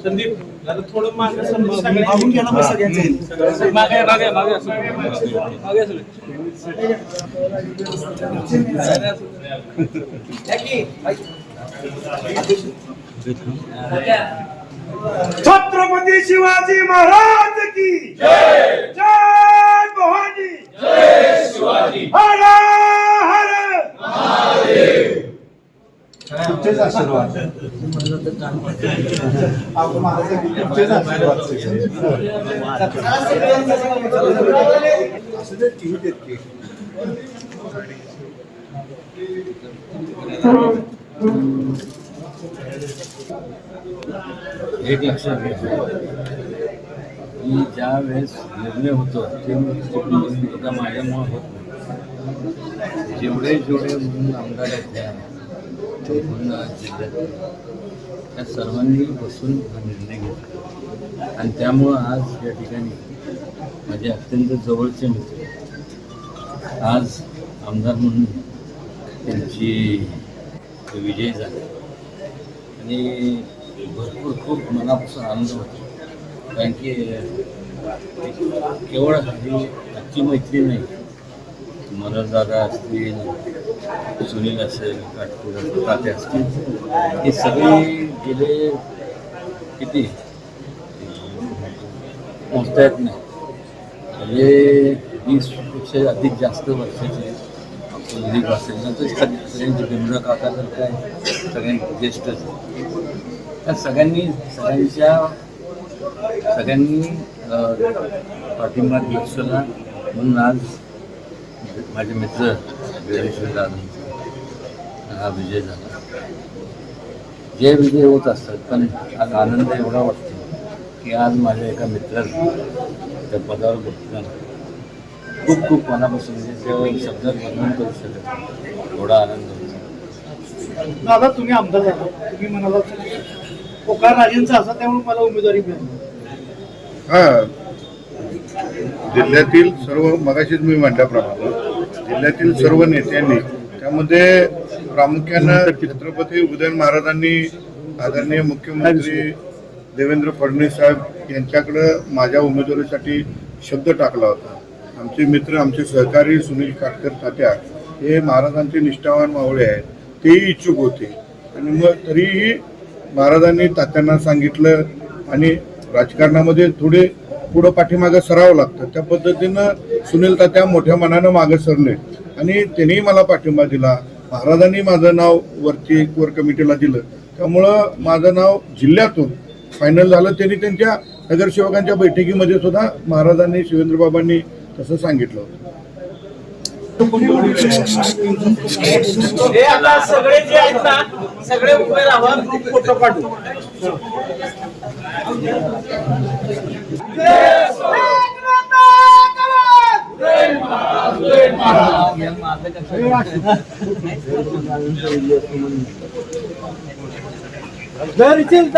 संदीप जरा थोडं मागे मागून घ्या ना सगळ्यांचं मागे मागे मागे मागे छत्रपती शिवाजी महाराज की जय जय भवानी जय शिवाजी हर हर महादेव तुमचेच आशीर्वाद एक लक्षात घ्या की ज्या वेळेस निर्णय होतो ते माझ्यामुळे होत नाही. जेवढे म्हणून आमदार आहेत संपूर्ण जिल्ह्यात त्या सर्वांनी बसून हा निर्णय घेतला आणि त्यामुळं आज या ठिकाणी माझे अत्यंत जवळचे मित्र आज आमदार म्हणून त्यांची विजय झाला आणि भरपूर खूप मनापासून आनंद होतो. कारण की केवळ ही आजची मैत्री नाही, मनोजदादा असतील, सुनील असेल, काटपूर ताते असतील, हे सगळे गेले किती मोजता येत नाही म्हणजे 20पेक्षा अधिक जास्त वर्षाचे दिलीप असेल नंतर सगळ्यांची भीमराव काका तर काय सगळ्यांनी ज्येष्ठच त्या सगळ्यांनी पाठिंबा दर्शवला म्हणून आज माझे मित्र दादांचा हा विजय झाला. जे विजय होत असतात पण आज आनंद एवढा वाटतो की आज माझ्या एका मित्राला त्या पदावर बघताना खूप खूप मनापासून म्हणजे शब्दात वर्णन करू शकत एवढा आनंद होतो. दादा तुम्ही आमदार झाला, तुम्ही म्हणाला पोकार राजेंचा असा त्यामुळे मला उमेदवारी मिळाली. हा जिल्ह्यातील सर्व मगाशीच मी म्हटल्याप्रमाणे जिल्ह्यातील सर्व नेत्यांनी त्यामध्ये प्रामुख्यानं छत्रपती उदयन महाराजांनी आदरणीय मुख्यमंत्री देवेंद्र फडणवीस साहेब यांच्याकडे माझ्या उमेदवारीसाठी शब्द टाकला होता. आमचे मित्र आमचे सहकारी सुनील काटकर तात्या हे महाराजांचे निष्ठावान मावळे आहेत, तेही इच्छुक होते आणि मग तरीही महाराजांनी तात्यांना सांगितलं आणि राजकारणामध्ये थोडे पुढं पाठीमागं सरावं लागतं. त्या पद्धतीनं सुनील तात्या मोठ्या मनानं मागं सरले आणि त्यांनी मला पाठिंबा दिला. महाराजांनी माझं नाव वरती कोर कमिटीला दिलं, त्यामुळं माझं नाव जिल्ह्यातून फायनल झालं. त्यांनी त्यांच्या नगरसेवकांच्या बैठकीमध्ये सुद्धा महाराजांनी शिवेंद्रबाबांनी तसं सांगितलं होतं. आता सगळे जे आहेत ना सगळे उभे राहा, ग्रुप फोटो काढू. दादांचा